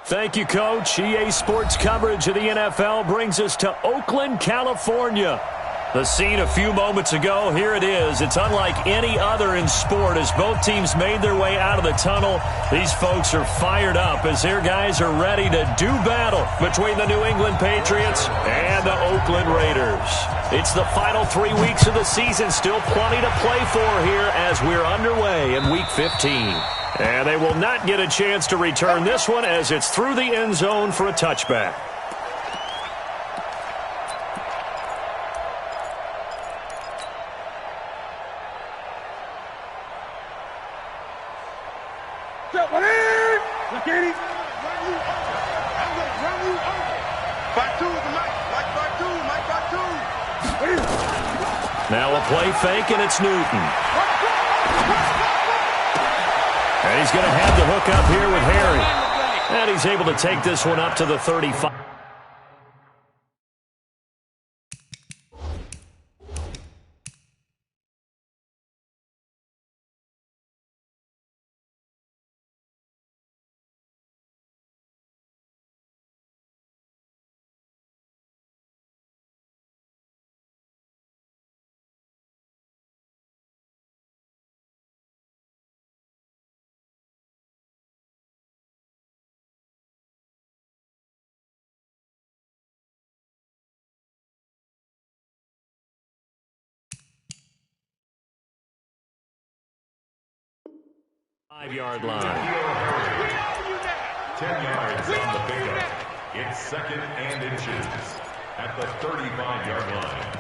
Thank you, Coach. EA Sports coverage of the NFL brings us to Oakland, California. The scene a few moments ago, here it is. It's unlike any other in sport as both teams made their way out of the tunnel. These folks are fired up as their guys are ready to do battle between the New England Patriots and the Oakland Raiders. It's the final 3 weeks of the season, still plenty to play for here as we're underway in Week 15. And they will not get a chance to return this one as it's through the end zone for a touchback. Now a play fake, and it's Newton. And he's going to have the hook up here with Harry. And he's able to take this one up to the 35. Five-yard line. 10 yards on the pickup. It's second and inches at the 35-yard line.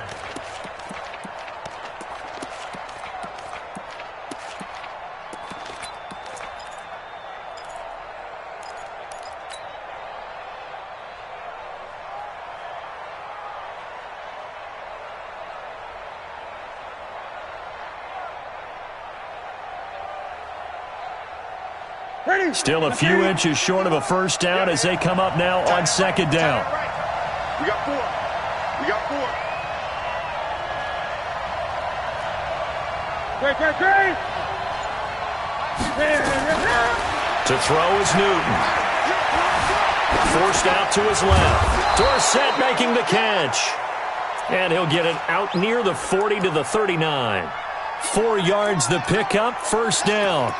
Still a few inches short of a first down as they come up now on second down. We got four. We got four. To throw is Newton. Forced out to his left. Dorsett making the catch. And he'll get it out near the 40 to the 39. 4 yards the pickup, first down.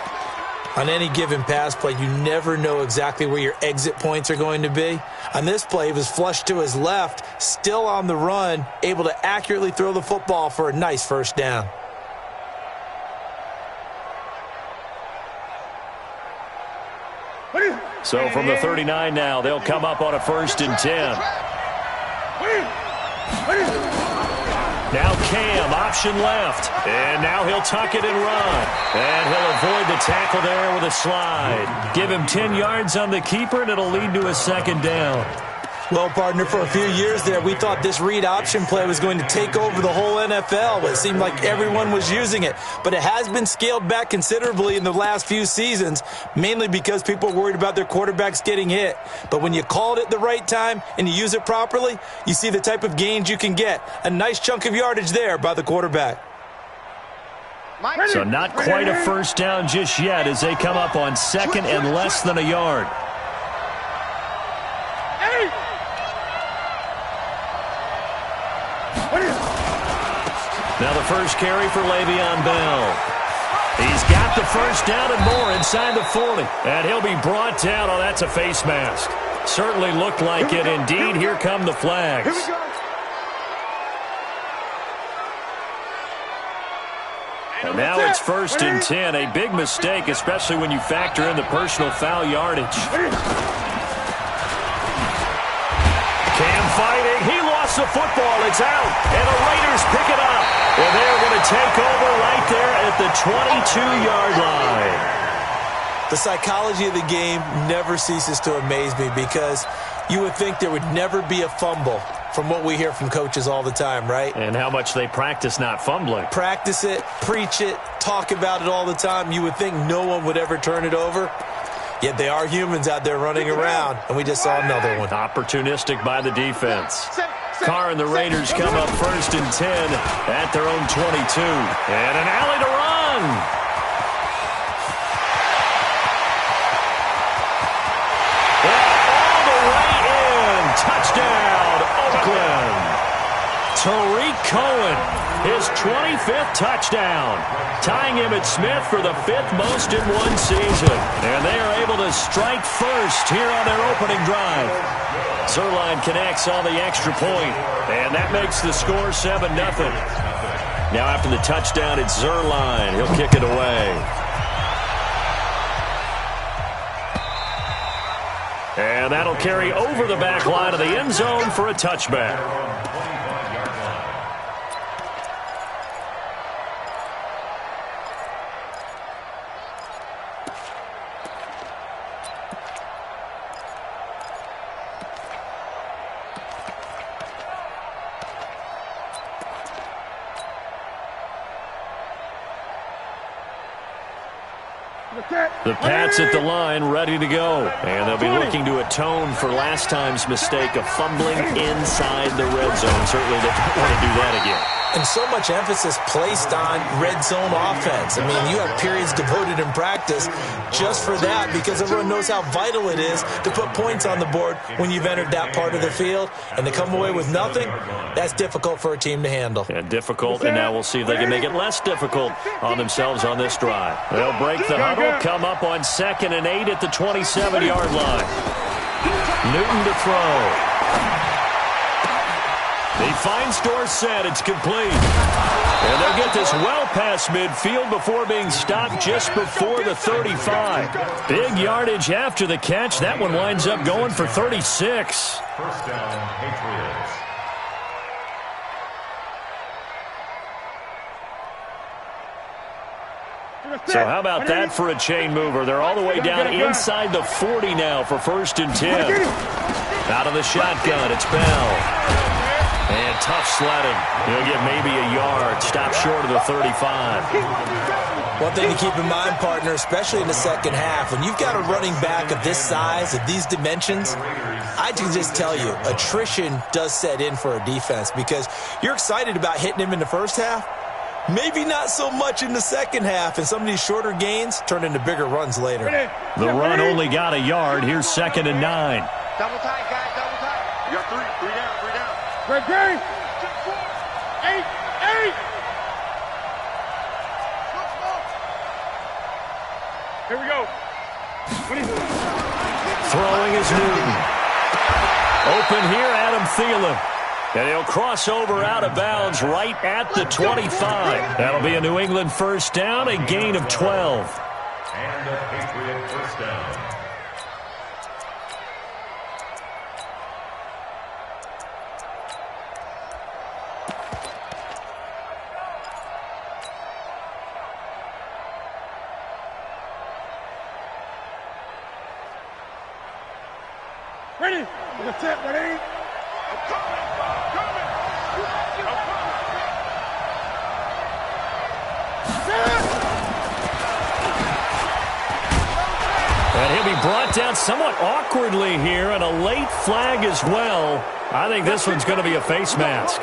On any given pass play, you never know exactly where your exit points are going to be. On this play, he was flushed to his left, still on the run, able to accurately throw the football for a nice first down. So from the 39 now, they'll come up on a 1st and 10. Now Cam, option left. And now he'll tuck it and run. And he'll avoid the tackle there with a slide. Give him 10 yards on the keeper, and it'll lead to a second down. Well, partner, for a few years there, we thought this read option play was going to take over the whole NFL. It seemed like everyone was using it. But it has been scaled back considerably in the last few seasons, mainly because people are worried about their quarterbacks getting hit. But when you call it at the right time and you use it properly, you see the type of gains you can get. A nice chunk of yardage there by the quarterback. So not quite a first down just yet as they come up on second and less than a yard. Now the first carry for Le'Veon Bell. He's got the first down and more inside the 40. And he'll be brought down. Oh, that's a face mask. Certainly looked like it. Indeed, here come the flags. And now it's 1st and 10. A big mistake, especially when you factor in the personal foul yardage. Cam fighting. He lost the football. It's out. And the Raiders pick it up. And they're going to take over right there at the 22-yard line. The psychology of the game never ceases to amaze me because you would think there would never be a fumble from what we hear from coaches all the time, right? And how much they practice not fumbling. Practice it, preach it, talk about it all the time. You would think no one would ever turn it over. Yet they are humans out there running around, and we just saw another one. Opportunistic by the defense. Carr and the Raiders come up 1st and 10 at their own 22. And an alley to run. his 25th touchdown, tying him at Smith for the 5th most in one season. And they are able to strike first here on their opening drive. Zerline connects on the extra point, and that makes the score 7-0. Now after the touchdown, it's Zerline. He'll kick it away. And that'll carry over the back line of the end zone for a touchback. The Pats at the line, ready to go. And they'll be looking to atone for last time's mistake of fumbling inside the red zone. Certainly they don't want to do that again. And so much emphasis placed on red zone offense. I mean, you have periods devoted in practice just for that because everyone knows how vital it is to put points on the board when you've entered that part of the field. And to come away with nothing, that's difficult for a team to handle. Yeah, difficult, and now we'll see if they can make it less difficult on themselves on this drive. They'll break the huddle, come up on 2nd and 8 at the 27-yard line. Newton to throw. He finds Dorsett. It's complete. And they'll get this well past midfield before being stopped just before the 35. Big yardage after the catch. That one winds up going for 36. First down, Patriots. So how about that for a chain mover? They're all the way down inside the 40 now for 1st and 10. Out of the shotgun, it's Bell. And tough sledding. He'll get maybe a yard. Stop short of the 35. One thing to keep in mind, partner, especially in the second half, when you've got a running back of this size, of these dimensions, I can just tell you, attrition does set in for a defense because you're excited about hitting him in the first half. Maybe not so much in the second half, and some of these shorter gains turn into bigger runs later. The run only got a yard. Here's 2nd and 9. Double tight, guys, double tight. You got three down. Great. 8. Here we go. Throwing is Newton. Open here, Adam Thielen. And he'll cross over out of bounds right at the 25. That'll be a New England first down, a gain of 12. And a Patriot first down. Ready? With a tip, ready? I'm coming. And he'll be brought down somewhat awkwardly here, and a late flag as well. I think this one's going to be a face mask.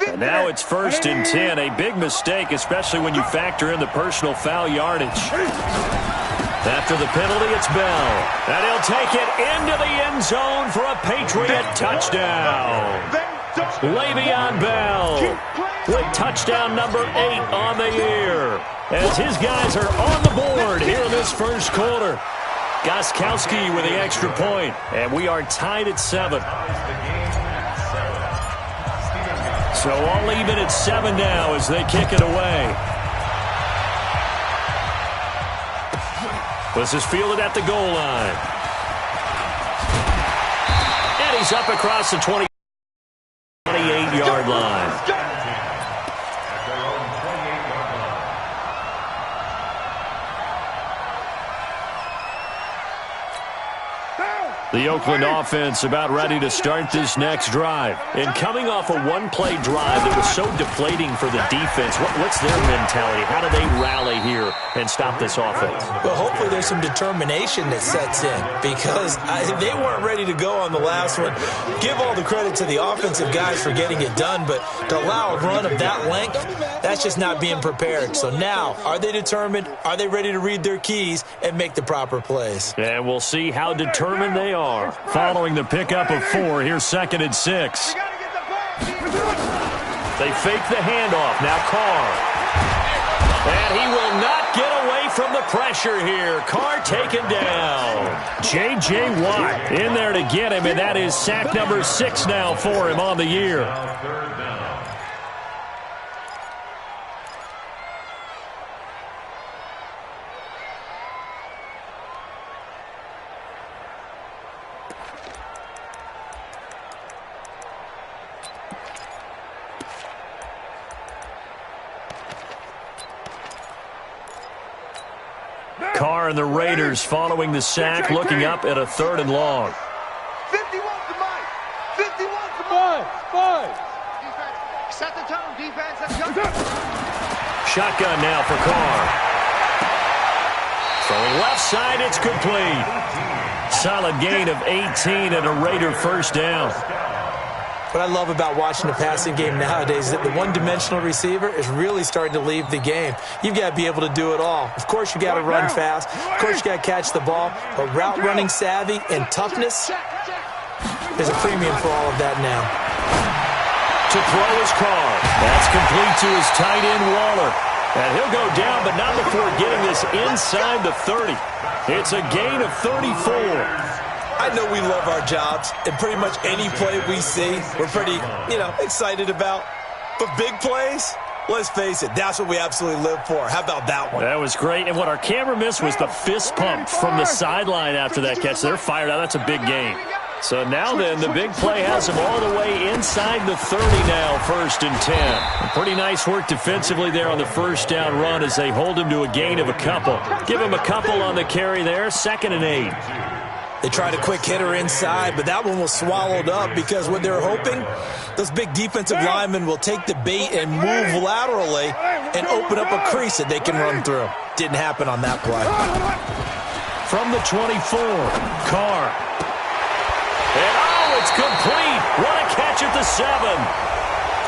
And now it's 1st and 10. A big mistake, especially when you factor in the personal foul yardage. After the penalty, it's Bell. And he'll take it into the end zone for a Patriot touchdown. Le'Veon Bell with touchdown number 8 on the year. As his guys are on the board here in this first quarter. Gostkowski with the extra point. And we are tied at 7. So all even at 7 now as they kick it away. This is fielded at the goal line. And he's up across the 28-yard line. The Oakland offense about ready to start this next drive. And coming off a one-play drive that was so deflating for the defense, what's their mentality? How do they rally here and stop this offense? Well, hopefully there's some determination that sets in because they weren't ready to go on the last one. Give all the credit to the offensive guys for getting it done, but to allow a run of that length, that's just not being prepared. So now, are they determined? Are they ready to read their keys and make the proper plays? And we'll see how determined they are. Following the pickup of 4, here's 2nd and 6. They fake the handoff. Now Carr. And he will not get away from the pressure here. Carr taken down. J.J. Watt in there to get him, and that is sack number 6 now for him on the year. Carr and the Raiders following the sack, looking up at a 3rd and long. 51 to Mike. 51 to Mike. Defense. Set the tone, defense. Let's go. Shotgun now for Carr. Throwing left side, it's complete. Solid gain of 18 and a Raider first down. What I love about watching the passing game nowadays is that the one-dimensional receiver is really starting to leave the game. You've got to be able to do it all. Of course, you got to run fast. Of course, you got to catch the ball. But route running savvy and toughness, there's a premium for all of that now. To throw his Carr. That's complete to his tight end, Waller. And he'll go down, but not before getting this inside the 30. It's a gain of 34. I know we love our jobs, and pretty much any play we see, we're pretty, excited about. But big plays, let's face it, that's what we absolutely live for. How about that one? That was great. And what our camera missed was the fist pump from the sideline after that catch. They're fired out. That's a big gain. So now then, the big play has him all the way inside the 30 now, 1st and 10. Pretty nice work defensively there on the first down run as they hold him to a gain of a couple. Give him a couple on the carry there, 2nd and 8. They tried a quick hitter inside, but that one was swallowed up because what they're hoping, those big defensive linemen will take the bait and move laterally and open up a crease that they can run through. Didn't happen on that play. From the 24, Carr. And it's complete. What a catch at the 7.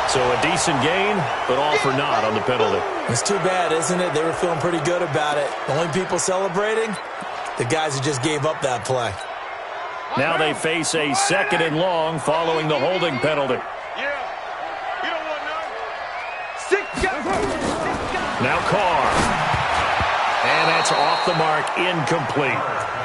So a decent gain, but all for naught on the penalty. It's too bad, isn't it? They were feeling pretty good about it. The only people celebrating, the guys who just gave up that play. Now they face a 2nd and long following the holding penalty. Now Carr. And that's off the mark, incomplete.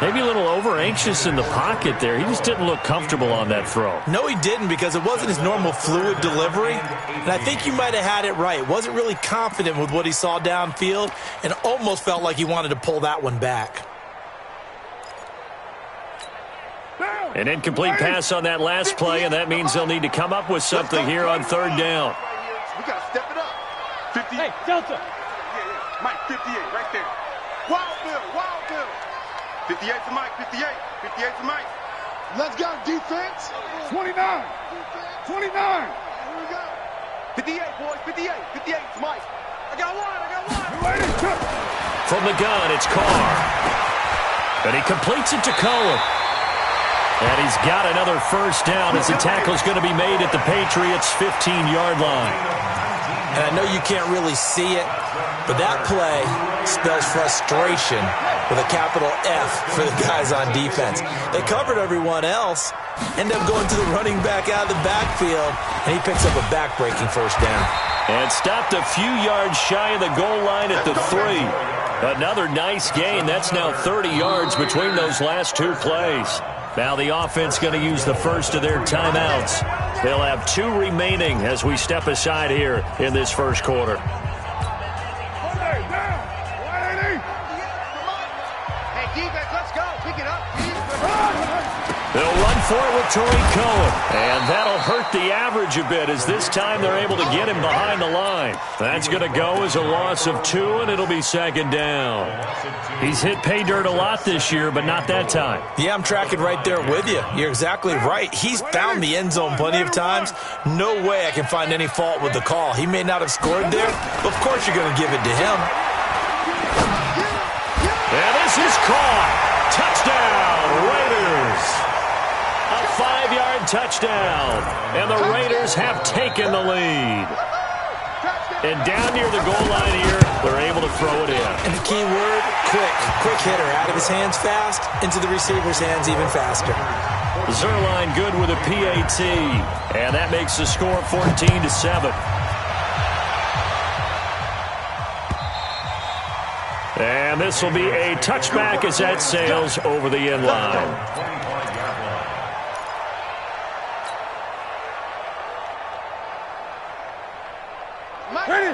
Maybe a little over-anxious in the pocket there. He just didn't look comfortable on that throw. No, he didn't, because it wasn't his normal fluid delivery. And I think you might have had it right. Wasn't really confident with what he saw downfield and almost felt like he wanted to pull that one back. An incomplete pass on that last play, and that means they'll need to come up with something here on 3rd down. We got to step it up. 50. Hey, Delta. Mike, 58, right there. Wild Bill. 58 to Mike, 58 to Mike. Let's go, defense. 29. 29. Here we go. 58, boys, 58 to Mike. I got one. From the gun, it's Carr. And he completes it to Cohen. And he's got another first down as the tackle's going to be made at the Patriots' 15-yard line. And I know you can't really see it, but that play spells frustration with a capital F for the guys on defense. They covered everyone else, end up going to the running back out of the backfield, and he picks up a back-breaking first down. And stopped a few yards shy of the goal line at the 3. Another nice gain. That's now 30 yards between those last 2 plays. Now the offense going to use the first of their timeouts. They'll have 2 remaining as we step aside here in this first quarter. They'll run for it with Tariq Cohen. And that'll hurt the average a bit as this time they're able to get him behind the line. That's going to go as a loss of 2, and it'll be second down. He's hit pay dirt a lot this year, but not that time. Yeah, I'm tracking right there with you. You're exactly right. He's found the end zone plenty of times. No way I can find any fault with the call. He may not have scored there, but of course you're going to give it to him. And this is caught. Touchdown, Raiders. A 5-yard touchdown. And the Raiders have taken the lead. And down near the goal line here, they're able to throw it in. And the key word, quick. Quick hitter. Out of his hands fast, into the receiver's hands even faster. Zerline good with a PAT. And that makes the score 14-7. And this will be a touchback as that sails over the end line.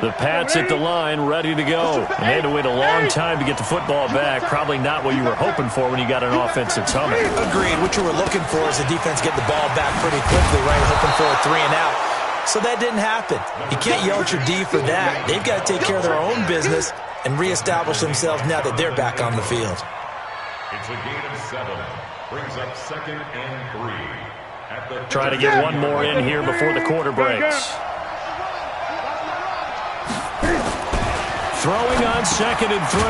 The Pats at the line, ready to go. And they had to wait a long time to get the football back. Probably not what you were hoping for when you got an offense that's humming. Agreed. What you were looking for is the defense getting the ball back pretty quickly, right? Hoping for a 3 and out. So that didn't happen. You can't yell at your D for that. They've got to take care of their own business and reestablish themselves now that they're back on the field. It's a gain of 7. Brings up 2nd and 3. At the Try to get one more in here before the quarter breaks. Throwing on 2nd and 3.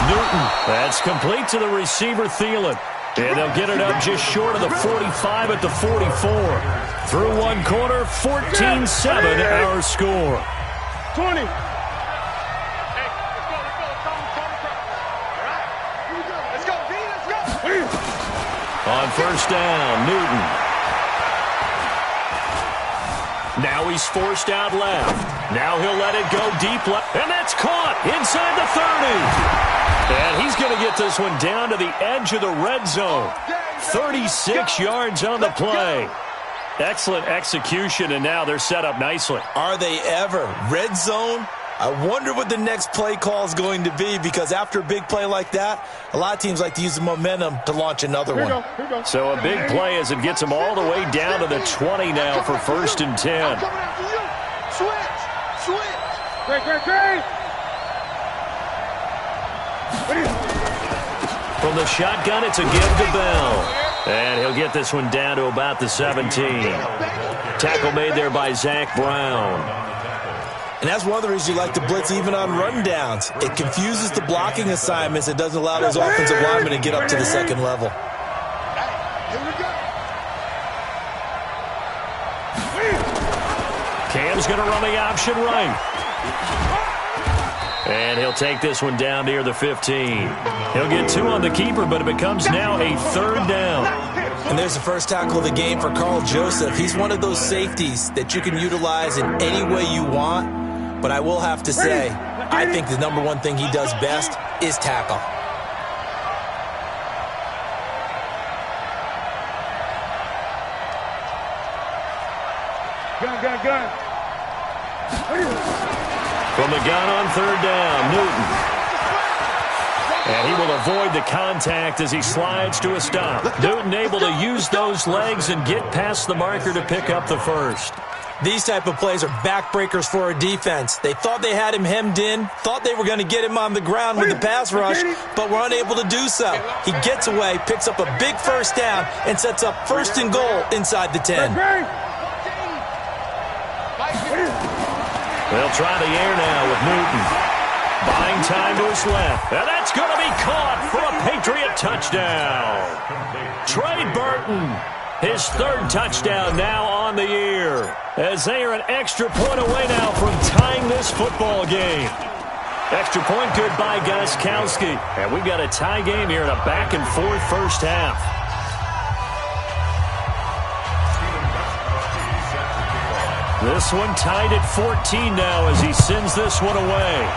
Newton. That's complete to the receiver, Thielen. And they'll get it up just short of the 45 at the 44. Through one quarter, 14-7 our score. 20. On first down, Newton. Now he's forced out left. Now he'll let it go deep left. And that's caught inside the 30. And he's going to get this one down to the edge of the red zone. 36 yards on the play. Excellent execution, and now they're set up nicely. Are they ever? Red zone? I wonder what the next play call is going to be, because after a big play like that, a lot of teams like to use the momentum to launch another one. So a big play as it gets them all the way down to the 20 now for 1st and 10. Great. From the shotgun, it's a give to Bell. And he'll get this one down to about the 17. Tackle made there by Zach Brown. And that's one of the reasons you like to blitz even on rundowns. It confuses the blocking assignments. It doesn't allow those offensive linemen to get up to the second level. Cam's going to run the option right. And he'll take this one down near the 15. He'll get 2 on the keeper, but it becomes now a 3rd down. And there's the first tackle of the game for Carl Joseph. He's one of those safeties that you can utilize in any way you want. But I will have to say, I think the number one thing he does best is tackle. Gun. From the gun on 3rd down, Newton. And he will avoid the contact as he slides to a stop. Newton able to use those legs and get past the marker to pick up the first. These type of plays are backbreakers for a defense. They thought they had him hemmed in, thought they were going to get him on the ground with the pass rush, but were unable to do so. He gets away, picks up a big first down, and sets up 1st and goal inside the 10. They'll try the air now with Newton. Buying time to his left. And that's going to be caught for a Patriot touchdown. Trey Burton, his 3rd touchdown now on the year, as they are an extra point away now from tying this football game. Extra point good by Gostkowski. And we've got a tie game here in a back-and-forth first half. This one tied at 14 now as he sends this one away.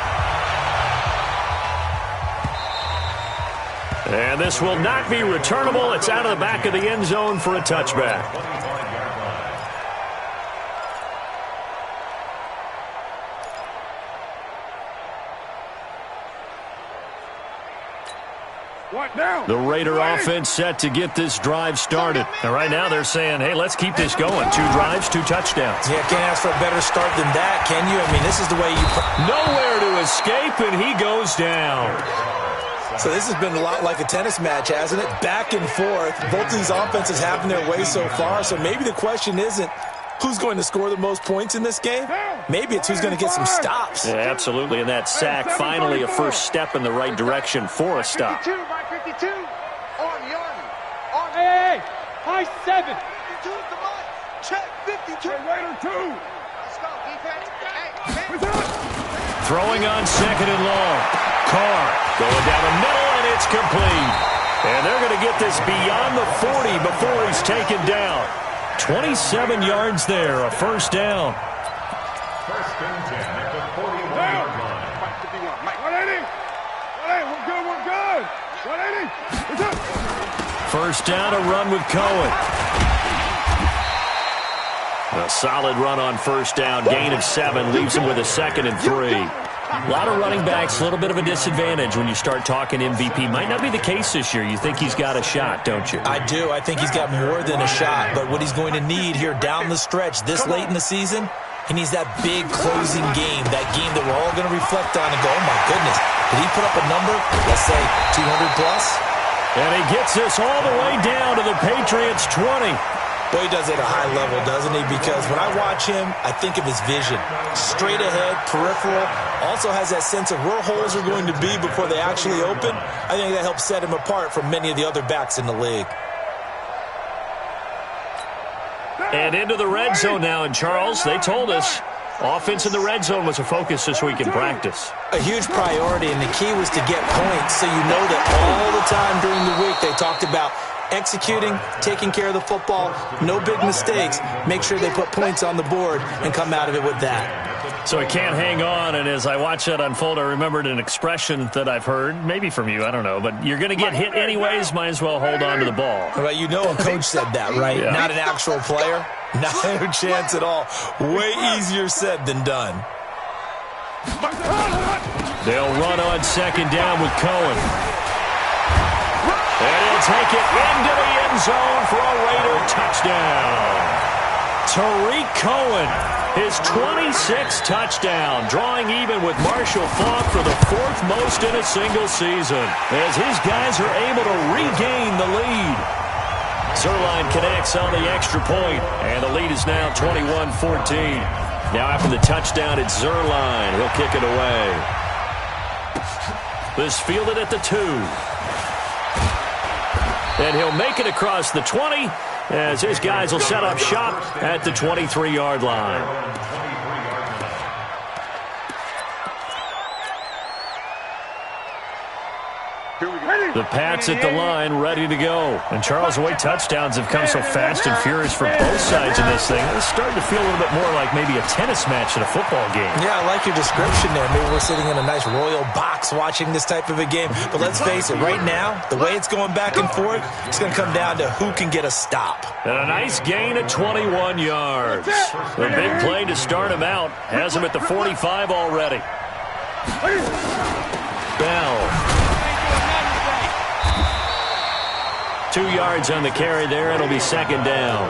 And this will not be returnable. It's out of the back of the end zone for a touchback. What now? The Raider offense set to get this drive started. And right now they're saying, hey, let's keep this going. 2 drives, 2 touchdowns. Yeah, can't ask for a better start than that, can you? I mean, this is the way you... Nowhere to escape, and he goes down. So this has been a lot like a tennis match, hasn't it? Back and forth. Both of these offenses having their way so far. So maybe the question isn't who's going to score the most points in this game. Maybe it's who's going to get some stops. Yeah, absolutely. And that sack, finally a first step in the right direction for a stop. 52 by 52. On the Army. On the... Hey, high 7. 52 is the mark. Check 52. Raider 2. Let's go, defense. Hey, Throwing on 2nd and long. Carr going down the middle, and it's complete. And they're going to get this beyond the 40 before he's taken down. 27 yards there, a first down. First and 10 at the 41-yard line. Mike 51. Mike. 180. 180. We're good. We're good. 180. What's up? First down, a run with Cohen. A solid run on first down. Gain of 7 leaves him with a 2nd and 3. A lot of running backs, a little bit of a disadvantage when you start talking MVP. Might not be the case this year. You think he's got a shot, don't you? I do. I think he's got more than a shot. But what he's going to need here down the stretch this late in the season, he needs that big closing game, that game that we're all going to reflect on and go, oh, my goodness, did he put up a number, let's say 200 plus? And he gets us all the way down to the Patriots 20. Boy, he does it at a high level, doesn't he? Because when I watch him, I think of his vision. Straight ahead, peripheral, also has that sense of where holes are going to be before they actually open. I think that helps set him apart from many of the other backs in the league. And into the red zone now. And, Charles, they told us offense in the red zone was a focus this week in practice. A huge priority, and the key was to get points. So you know that all the time during the week they talked about executing, taking care of the football, no big mistakes. Make sure they put points on the board and come out of it with that. So he can't hang on, and as I watch that unfold, I remembered an expression that I've heard, maybe from you, I don't know, but you're going to get hit anyways, might as well hold on to the ball. Well, you know a coach said that, right? Yeah. Not an actual player. No chance at all. Way easier said than done. They'll run on 2nd down with Cohen. And he'll take it into the end zone for a Raider touchdown. Tariq Cohen, his 26th touchdown, drawing even with Marshall Faulk for the 4th most in a single season, as his guys are able to regain the lead. Zerline connects on the extra point, and the lead is now 21-14. Now after the touchdown, it's Zerline. He'll kick it away. This fielded at the 2. And he'll make it across the 20 as his guys will set up shop at the 23-yard line. The Pats at the line, ready to go. And Charles, the way touchdowns have come so fast and furious for both sides in this thing, it's starting to feel a little bit more like maybe a tennis match at a football game. Yeah, I like your description there. Maybe we're sitting in a nice royal box watching this type of a game. But let's face it, right now, the way it's going back and forth, it's going to come down to who can get a stop. And a nice gain of 21 yards. A big play to start him out. Has him at the 45 already. Bell. 2 yards on the carry there. It'll be 2nd down.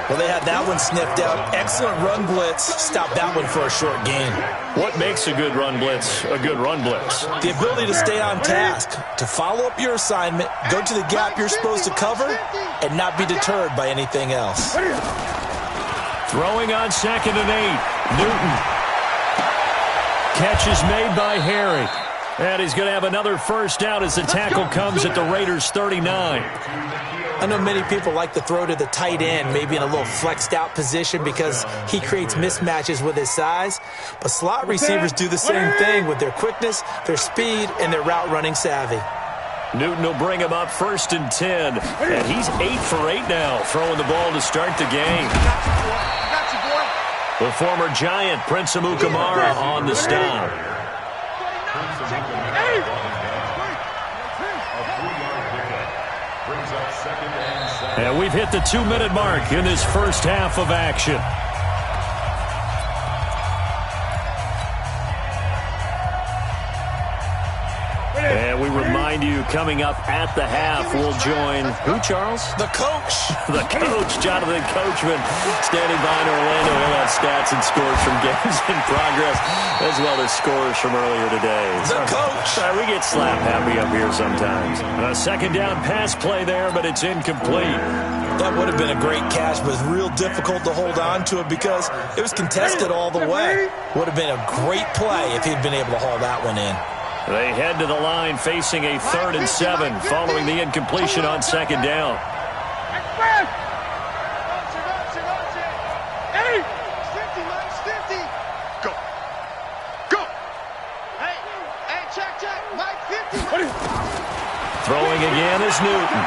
Well, they had that one sniffed out. Excellent run blitz. Stop that one for a short gain. What makes a good run blitz a good run blitz? The ability to stay on task, to follow up your assignment, go to the gap you're supposed to cover, and not be deterred by anything else. Throwing on 2nd and 8. Newton. Catch is made by Harry. And he's going to have another first down as the tackle comes at the Raiders' 39. I know many people like to throw to the tight end, maybe in a little flexed out position because he creates mismatches with his size. But slot receivers do the same thing with their quickness, their speed, and their route running savvy. Newton will bring him up 1st and 10. And he's 8 for 8 now, throwing the ball to start the game. The former Giant, Prince Amukamara, on the stop. And we've hit the 2-minute mark in this first half of action. And we remind remind you, coming up at the half, we'll join who, Charles? The coach. The coach, Jonathan Coachman, standing by in Orlando. He'll have stats and scores from games in progress, as well as scores from earlier today. The coach. Sorry, we get slap happy up here sometimes. A second down pass play there, but it's incomplete. That would have been a great catch, but it was real difficult to hold on to it because it was contested all the way. Would have been a great play if he'd been able to haul that one in. They head to the line facing a 3rd and 7 following the incompletion on second down. Go. Go. Hey, check. Mike 50. Throwing again is Newton.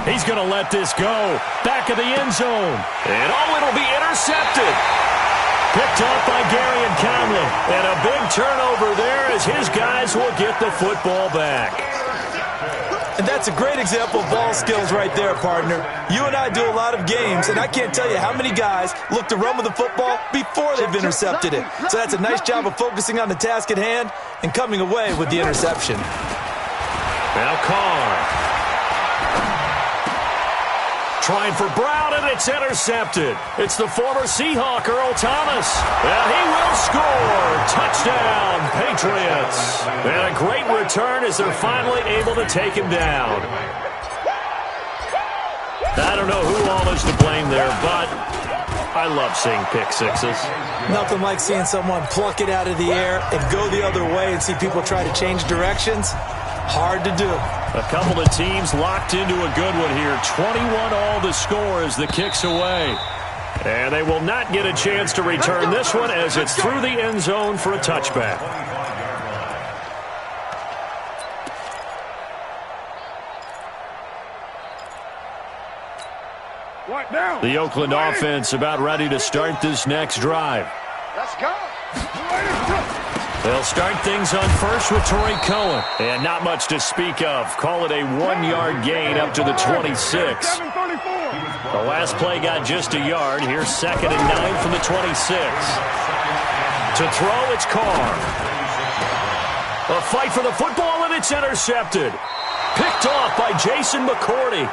He's going to let this go. Back of the end zone. And it'll be intercepted. Picked off by Gary and Conley. And a big turnover there as his guys will get the football back. And that's a great example of ball skills right there, partner. You and I do a lot of games, and I can't tell you how many guys look to run with the football before they've intercepted it. So that's a nice job of focusing on the task at hand and coming away with the interception. Now Carr. Trying for Brown, and it's intercepted. It's the former Seahawk, Earl Thomas. And he will score. Touchdown, Patriots. And a great return as they're finally able to take him down. I don't know who all is to blame there, but I love seeing pick sixes. Nothing like seeing someone pluck it out of the air and go the other way and see people try to change directions. Hard to do. A couple of teams locked into a good one here. 21-all the score as the kick's away. And they will not get a chance to return this one as it's through the end zone for a touchback. The Oakland offense about ready to start this next drive. Let's go. They'll start things on first with Torrey Cohen. And not much to speak of. Call it a 1-yard gain up to the 26. The last play got just a yard. Here's 2nd and 9 from the 26. To throw, it's Carr. A fight for the football, and it's intercepted. Picked off by Jason McCourty.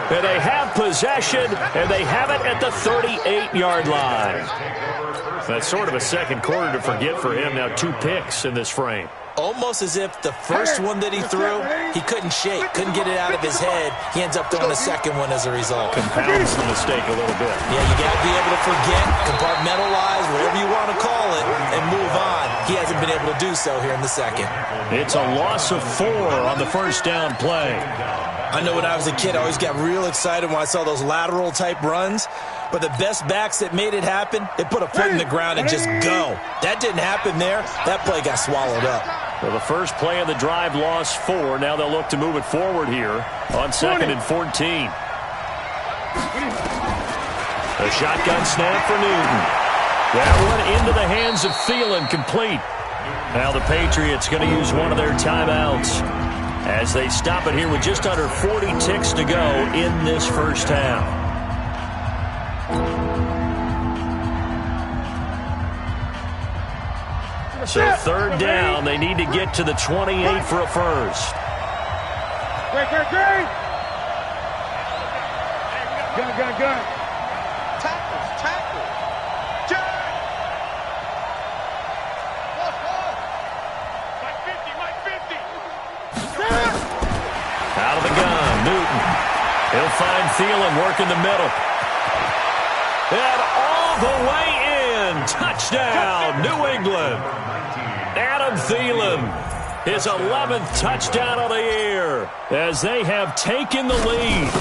And they have possession, and they have it at the 38-yard line. That's sort of a second quarter to forget for him. Now 2 picks in this frame. Almost as if the first one that he threw, he couldn't shake, couldn't get it out of his head. He ends up throwing a second one as a result. Compounds the mistake a little bit. Yeah, you got to be able to forget, compartmentalize, whatever you want to call it, and move on. He hasn't been able to do so here in the second. It's a loss of 4 on the first down play. I know when I was a kid, I always got real excited when I saw those lateral-type runs. But the best backs that made it happen, they put a foot in the ground and just go. That didn't happen there. That play got swallowed up. Well, the first play of the drive lost 4. Now they'll look to move it forward here on 2nd and 14. A shotgun snap for Newton. That one into the hands of Thielen, complete. Now the Patriots going to use one of their timeouts as they stop it here with just under 40 ticks to go in this first half. So 3rd down, they need to get to the 28 for a first. Gun. Tackle. Jack. Out of the gun, Newton. He'll find Thielen working the middle. And all the way in. Touchdown, New England. Adam Thielen, his 11th touchdown of the year as they have taken the lead.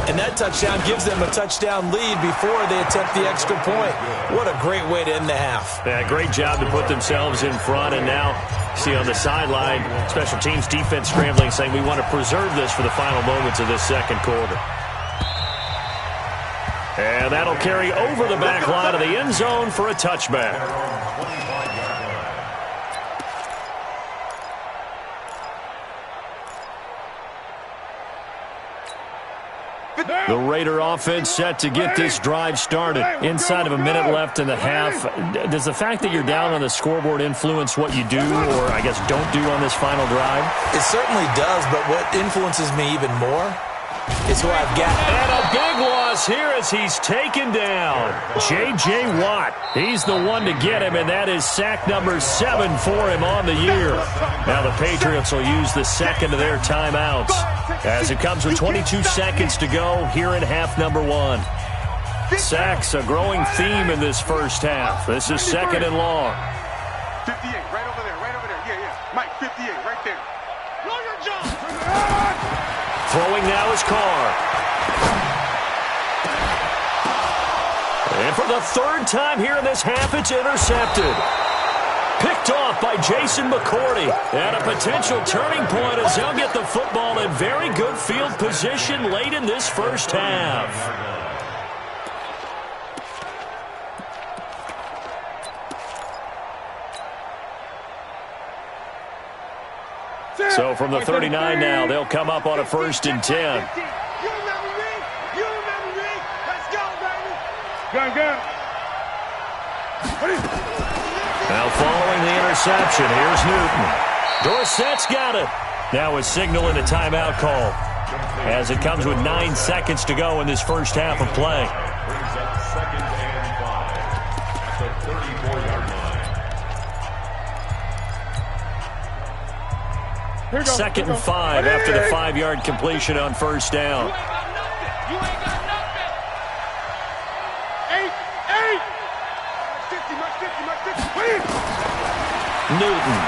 And that touchdown gives them a touchdown lead before they attempt the extra point. What a great way to end the half. Yeah, great job to put themselves in front. And now, see on the sideline, special teams defense scrambling, saying we want to preserve this for the final moments of this second quarter. And that'll carry over the back line of the end zone for a touchback. The Raider offense set to get this drive started. Inside of a minute left in the half. Does the fact that you're down on the scoreboard influence what you do, or I guess don't do on this final drive? It certainly does, but what influences me even more is who I've got. And a big loss here as he's taken down. J.J. Watt, he's the one to get him, and that is sack number 7 for him on the year. Now the Patriots will use the second of their timeouts as it comes with 22 seconds to go here in half number 1. Sacks, a growing theme in this first half. This is second and long. 58, right over there, right over there. Yeah. Mike, 58, right there. Blow your jump. Throwing now is Carr. And for the third time here in this half, it's intercepted. Picked off by Jason McCourty. And a potential turning point as they'll get the football in very good field position late in this first half. So from the 39 now, they'll come up on a 1st and 10. You remember me? You remember me? Let's go, baby. Gun. Now following the interception, here's Newton. Dorsett's got it. Now a signal and a timeout call as it comes with 9 seconds to go in this first half of play. Brings up 2nd and 5 at the 34-yard line. 2nd and 5 after the 5-yard completion on 1st down. You ain't got nothing. 8. Newton.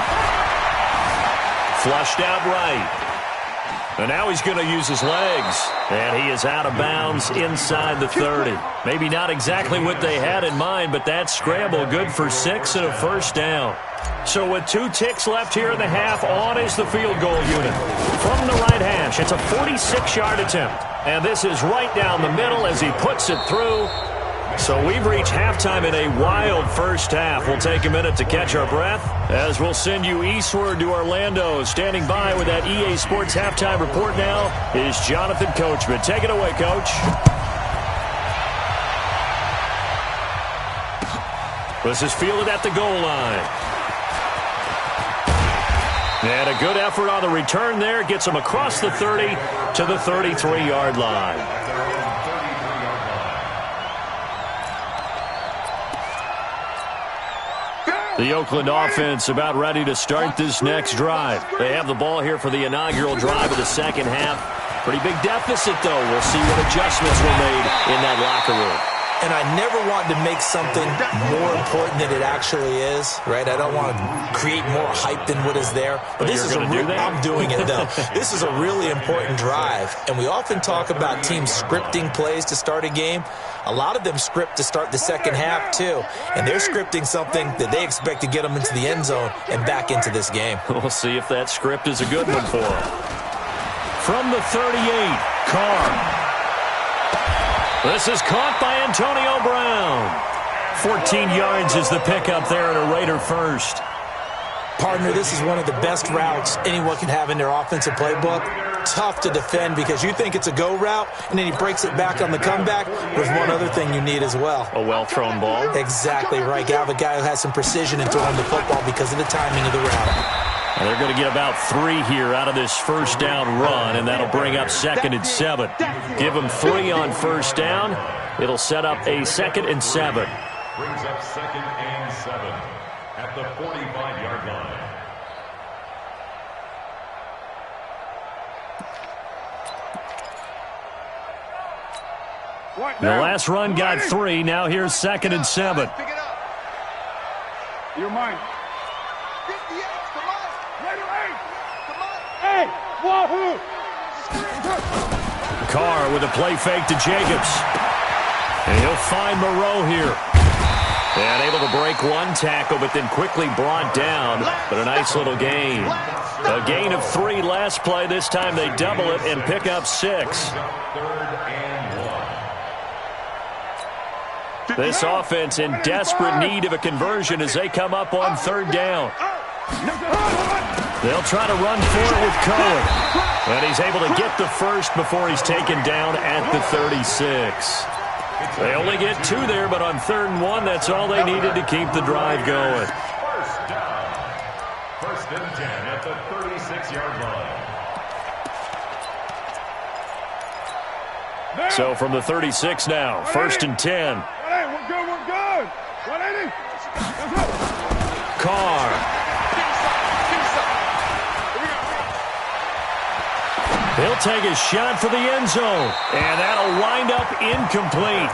Flushed out right. And now he's going to use his legs. And he is out of bounds inside the 30. Maybe not exactly what they had in mind, but that scramble good for 6 and a 1st down. So with 2 ticks left here in the half, on is the field goal unit. From the right hash, it's a 46-yard attempt. And this is right down the middle as he puts it through. So we've reached halftime in a wild first half. We'll take a minute to catch our breath as we'll send you eastward to Orlando. Standing by with that EA Sports halftime report now is Jonathan Coachman. Take it away, Coach. This is fielded at the goal line. And a good effort on the return there. Gets him across the 30 to the 33-yard line. The Oakland offense about ready to start this next drive. They have the ball here for the inaugural drive of the second half. Pretty big deficit, though. We'll see what adjustments were made in that locker room. And I never want to make something more important than it actually is, right? I don't want to create more hype than what is there. But this is I'm doing it, though. This is a really important drive. And we often talk about teams scripting plays to start a game. A lot of them script to start the second half, too. And they're scripting something that they expect to get them into the end zone and back into this game. We'll see if that script is a good one for them. From the 38, Carr. This is caught by Antonio Brown. 14 yards is the pickup there at a Raider first. Partner, this is one of the best routes anyone can have in their offensive playbook. Tough to defend because you think it's a go route, and then he breaks it back on the comeback. There's one other thing you need as well. A well-thrown ball. Exactly right. You have a guy who has some precision in throwing the football because of the timing of the route. And they're going to get about 3 here out of this first down run, and that'll bring up 2nd and 7. Give them 3 on first down. It'll set up a 2nd and 7. Brings up 2nd and 7 at the 45-yard line. The last run got 3. Now here's 2nd and 7. Pick it up. You're mine. 58, come on. Come on. Hey, wahoo! Carr with a play fake to Jacobs. And he'll find Moreau here. And able to break one tackle, but then quickly brought down. But a nice little gain. A gain of 3 last play. This time they double it and pick up 6. This offense in desperate need of a conversion as they come up on 3rd down. They'll try to run for it with Cohen. And he's able to get the first before he's taken down at the 36. They only get 2 there, but on 3rd and 1, that's all they needed to keep the drive going. First down. 1st and 10 at the 36-yard line. So from the 36 now, 1st and 10. We're good. 180. Carr. He'll take a shot for the end zone, and that'll wind up incomplete.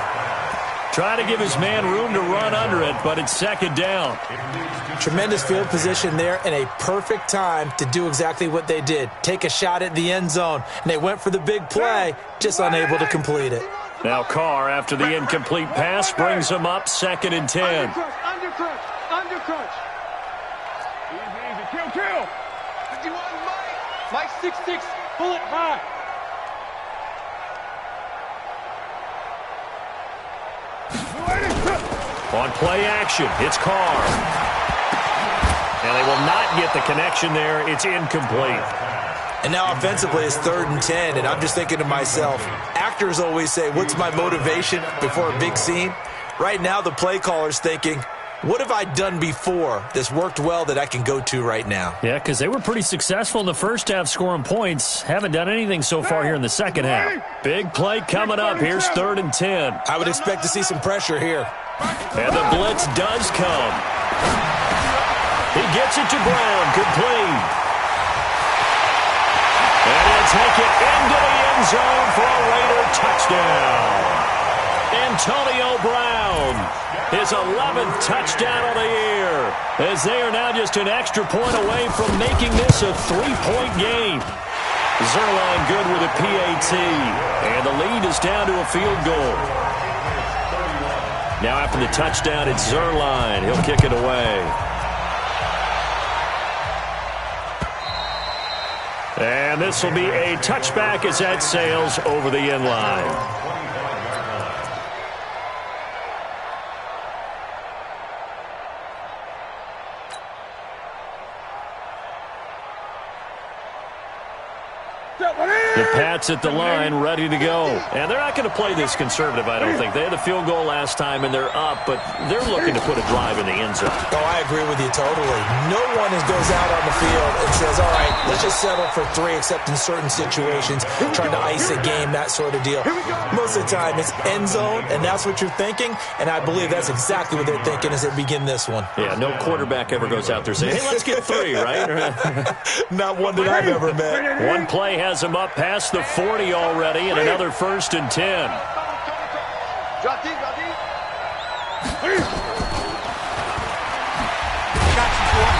Try to give his man room to run under it, but it's 2nd down. Tremendous field position there and a perfect time to do exactly what they did. Take a shot at the end zone, and they went for the big play, just unable to complete it. Now Carr, after the incomplete pass, brings him up 2nd and 10. Undercrunch. Easy. Kill. 51, Mike. 6'6", pull it high. On play action, it's Carr. And they will not get the connection there. It's incomplete. And now offensively it's 3rd and 10, and I'm just thinking to myself, actors always say, what's my motivation before a big scene? Right now the play caller's thinking, what have I done before that's worked well that I can go to right now? Yeah, because they were pretty successful in the first half scoring points. Haven't done anything so far here in the second half. Big play coming up. Here's 3rd and 10. I would expect to see some pressure here. And the blitz does come. He gets it to Brown, complete. And he'll take it into the end zone for a Raider touchdown. Antonio Brown, his 11th touchdown of the year, as they are now just an extra point away from making this a 3-point game. Zerline good with a PAT, and the lead is down to a field goal. Now after the touchdown, it's Zerline. He'll kick it away. And this will be a touchback as that sails over the end line. The Pats at the line, ready to go. And they're not going to play this conservative, I don't think. They had a field goal last time, and they're up, but they're looking to put a drive in the end zone. Oh, I agree with you totally. No one goes out on the field and says, all right, let's just settle for 3, except in certain situations, trying to ice a game, that sort of deal. Most of the time, it's end zone, and that's what you're thinking, and I believe that's exactly what they're thinking as they begin this one. Yeah, no quarterback ever goes out there saying, hey, let's get 3, right? Not one that I've ever met. One play has him up past the 40 already, and another 1st and 10.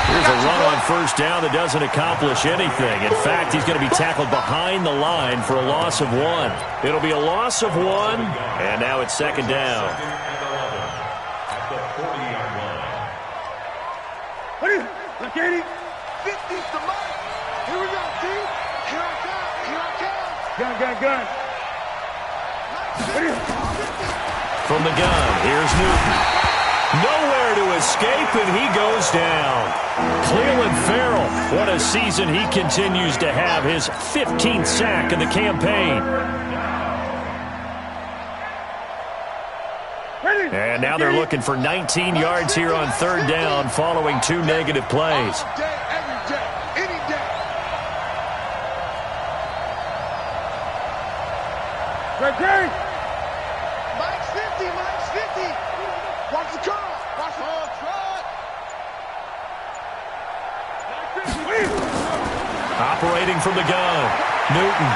Here's a run on 1st down that doesn't accomplish anything. In fact, he's going to be tackled behind the line for a loss of 1. It'll be a loss of 1, and now it's 2nd down. At the 40-yard line. Look at it. 50's the mark. Here we go, T. Here I come. Gun. From the gun, here's Newton. Nowhere to escape, and he goes down. Cleveland Farrell, what a season he continues to have. His 15th sack in the campaign. And now they're looking for 19 yards here on 3rd down following 2 negative plays. Okay. Mike's 50. Watch the car. Watch the truck. Operating from the gun, Newton.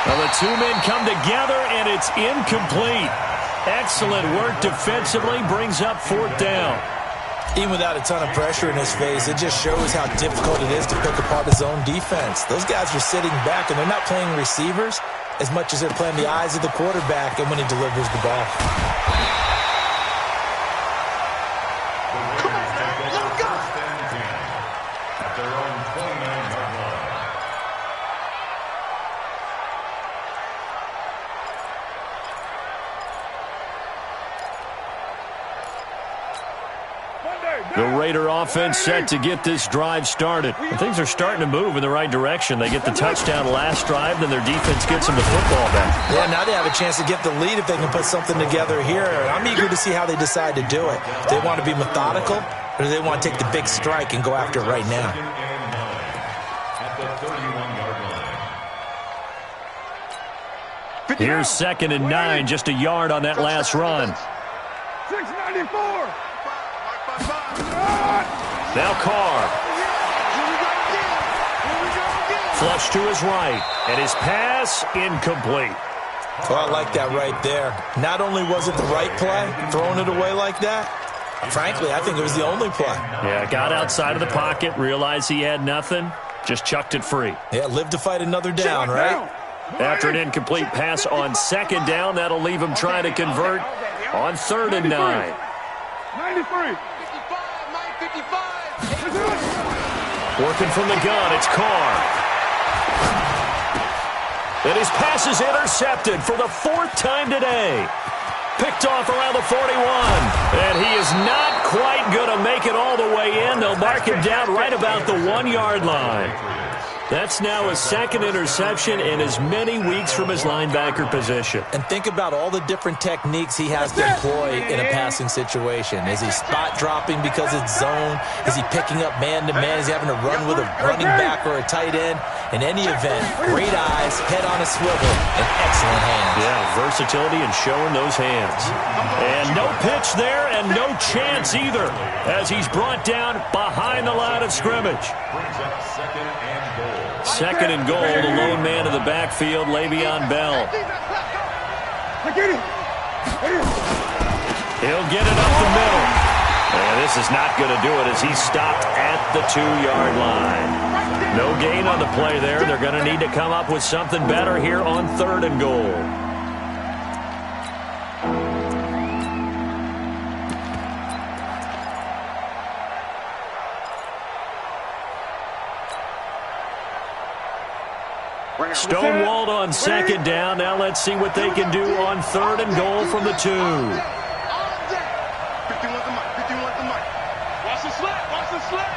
Well, the 2 men come together, and it's incomplete. Excellent work defensively, brings up 4th down. Even without a ton of pressure in his face, it just shows how difficult it is to pick apart his own defense. Those guys are sitting back, and they're not playing receivers as much as they're playing the eyes of the quarterback and when he delivers the ball. Come on, let's go. At their own 29-yard line. The Raider offense set to get this drive started. And things are starting to move in the right direction. They get the touchdown last drive, then their defense gets them the football back. Yeah, now they have a chance to get the lead if they can put something together here. I'm eager to see how they decide to do it. Do they want to be methodical, or do they want to take the big strike and go after it right now? At the 31-yard line. Here's 2nd and 9, just a yard on that last run. 694. Now Carr. Flush to his right, and his pass incomplete. Oh, I like that right there. Not only was it the right play, throwing it away like that, frankly, I think it was the only play. Yeah, got outside of the pocket, realized he had nothing, just chucked it free. Yeah, live to fight another down, right? After an incomplete pass on 2nd down, that'll leave him trying to convert on 3rd and 9. 93. Working from the gun, it's Carr. And his pass is intercepted for the 4th time today. Picked off around the 41. And he is not quite going to make it all the way in. They'll mark him down right about the 1-yard line. That's now his 2nd interception in as many weeks from his linebacker position. And think about all the different techniques he has to employ in a passing situation. Is he spot dropping because it's zone? Is he picking up man-to-man? Is he having to run with a running back or a tight end? In any event, great eyes, head on a swivel, and excellent hands. Yeah, versatility and showing those hands. And no pitch there and no chance either as he's brought down behind the line of scrimmage. Brings up 2nd and goal. 2nd and goal, the lone man in the backfield, Le'Veon Bell. He'll get it up the middle. And this is not going to do it as he's stopped at the 2-yard line. No gain on the play there. They're going to need to come up with something better here on 3rd and goal. Stonewalled on 2nd down. Now let's see what they can do on 3rd and goal from the 2. 51's the mic. 51's the mic. Watch the slap. Watch the slap.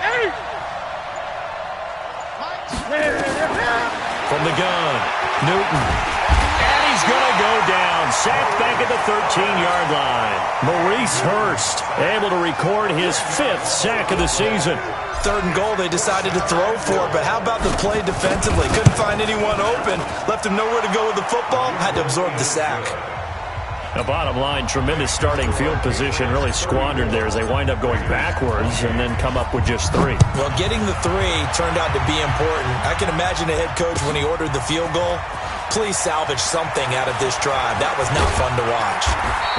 Hey! From the gun, Newton. And he's going to go down. Sacked back at the 13-yard line. Maurice Hurst able to record his 5th sack of the season. 3rd and goal, they decided to throw for it, but how about the play defensively? Couldn't find anyone open, left him nowhere to go with the football, had to absorb the sack. The bottom line, tremendous starting field position, really squandered there as they wind up going backwards and then come up with just 3. Well, getting the 3 turned out to be important. I can imagine the head coach when he ordered the field goal. Please salvage something out of this drive. That was not fun to watch.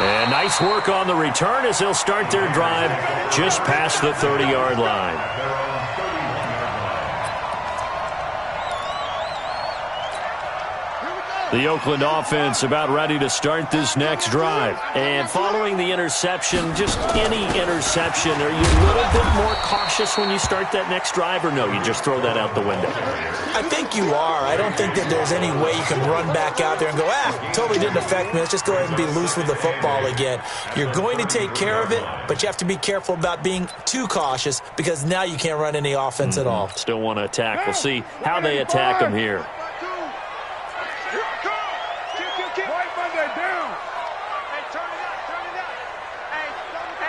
And nice work on the return as they'll start their drive just past the 30-yard line. The Oakland offense about ready to start this next drive. And following the interception, just any interception, are you a little bit more cautious when you start that next drive, or no, you just throw that out the window? I think you are. I don't think that there's any way you can run back out there and go, totally didn't affect me. Let's just go ahead and be loose with the football again. You're going to take care of it, but you have to be careful about being too cautious because now you can't run any offense at all. Still want to attack. We'll see how they attack them here.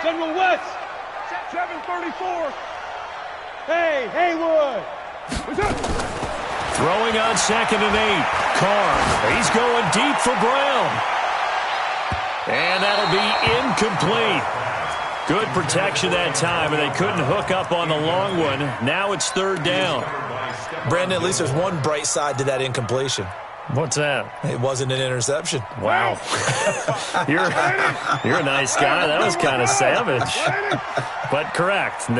General West, 734. Hey, Haywood. What's up? Throwing on 2nd and 8. Carr, he's going deep for Brown. And that'll be incomplete. Good protection that time, and they couldn't hook up on the long one. Now it's 3rd down. Brandon, at least there's one bright side to that incompletion. What's that? It wasn't an interception. Wow. You're a nice guy. That was kind of savage. But correct.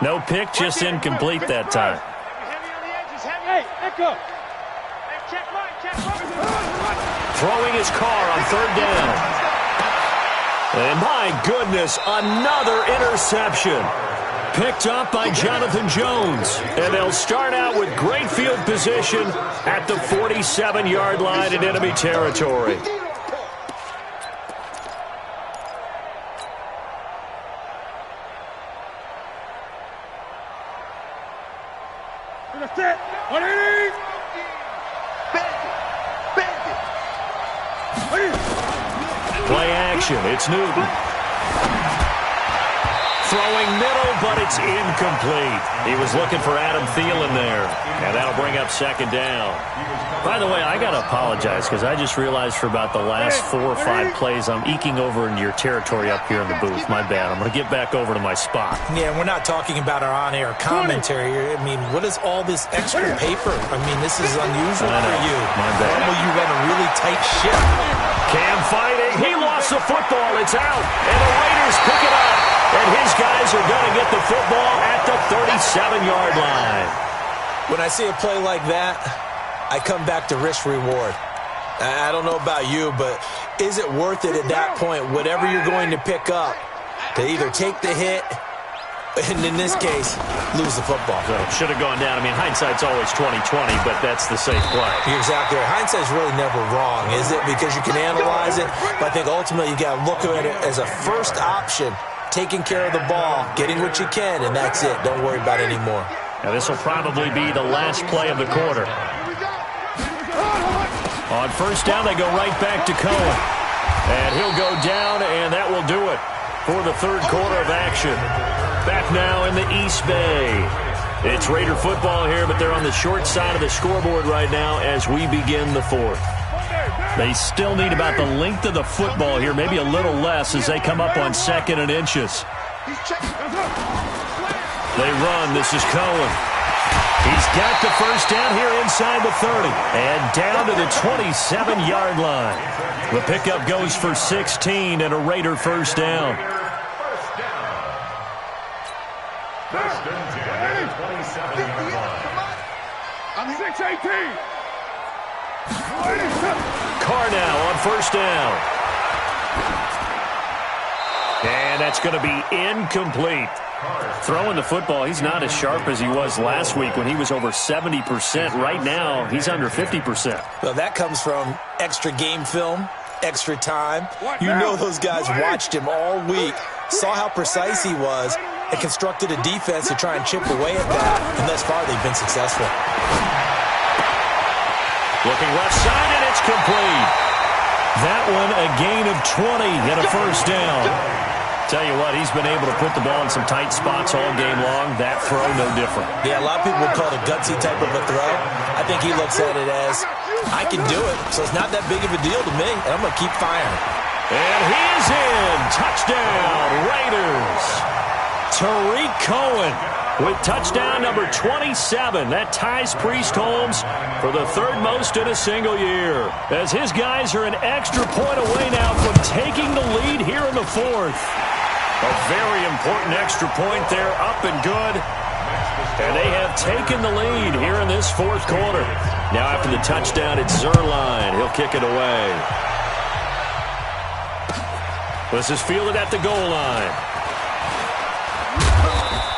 No pick, just incomplete that time. Hey, Echo. Throwing his Carr on 3rd down. And my goodness, another interception. Picked up by Jonathan Jones. And they'll start out with great field position at the 47-yard line in enemy territory. Set. 180. Play action. It's Newton. Throwing middle, but it's incomplete. He was looking for Adam Thielen there, and that'll bring up second down. By the way, I got to apologize because I just realized for about the last 4 or 5 plays, I'm eking over into your territory up here in the booth. My bad. I'm going to get back over to my spot. Yeah, we're not talking about our on-air commentary here. I mean, what is all this extra paper? I mean, this is unusual for you. My bad. Normally you run a really tight ship. Cam fighting. He lost the football. It's out, and the Raiders pick it up. And his guys are going to get the football at the 37-yard line. When I see a play like that, I come back to risk-reward. I don't know about you, but is it worth it at that point, whatever you're going to pick up, to either take the hit, and in this case, lose the football? So it should have gone down. I mean, hindsight's always 20/20, but that's the safe play. You're exactly right. Hindsight's really never wrong, is it? Because you can analyze it, but I think ultimately you got to look at it as a first option. Taking care of the ball, getting what you can, and that's it. Don't worry about it anymore. Now this will probably be the last play of the quarter. On first down, they go right back to Cohen. And he'll go down, and that will do it for the third quarter of action. Back now in the East Bay. It's Raider football here, but they're on the short side of the scoreboard right now as we begin the fourth. They still need about the length of the football here, maybe a little less as they come up on 2nd and inches. They run. This is Cohen. He's got the first down here inside the 30 and down to the 27-yard line. The pickup goes for 16 and a Raider first down. First and 10, 27-yard line. I'm 6-18. Carr now on first down. And that's going to be incomplete. Throwing the football, he's not as sharp as he was last week when he was over 70%. Right now, he's under 50%. Well, that comes from extra game film, extra time. You know those guys watched him all week, saw how precise he was, and constructed a defense to try and chip away at that. And thus far, they've been successful. Looking left side, and it's complete. That one a gain of 20 and a first down. Tell you what, he's been able to put the ball in some tight spots all game long. That throw, no different. Yeah, a lot of people would call it a gutsy type of a throw. I think he looks at it as, I can do it, so it's not that big of a deal to me, and I'm going to keep firing. And he is in. Touchdown, Raiders. Tariq Cohen with touchdown number 27. That ties Priest Holmes for the third most in a single year, as his guys are an extra point away now from taking the lead here in the fourth. A very important extra point there, up and good. And they have taken the lead here in this fourth quarter. Now after the touchdown, it's Zerline. He'll kick it away. This is fielded at the goal line.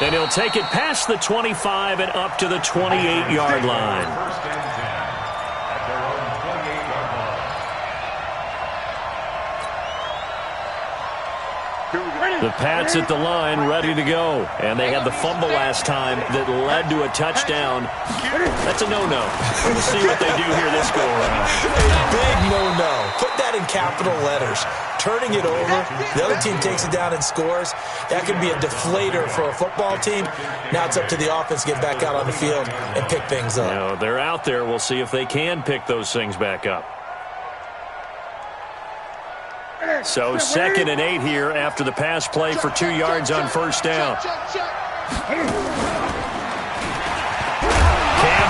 And he'll take it past the 25 and up to the 28-yard line. First and 10 at their own 28-yard line. The Pats at the line, ready to go. And they had the fumble last time that led to a touchdown. That's a no-no. We'll see what they do here this go-around. A big no-no. Put that in capital letters. Turning it over, the other team takes it down and scores. That could be a deflator for a football team. Now it's up to the offense to get back out on the field and pick things up. You know, they're out there. We'll see if they can pick those things back up. So 2nd and 8 here after the pass play for 2 yards on first down. Cam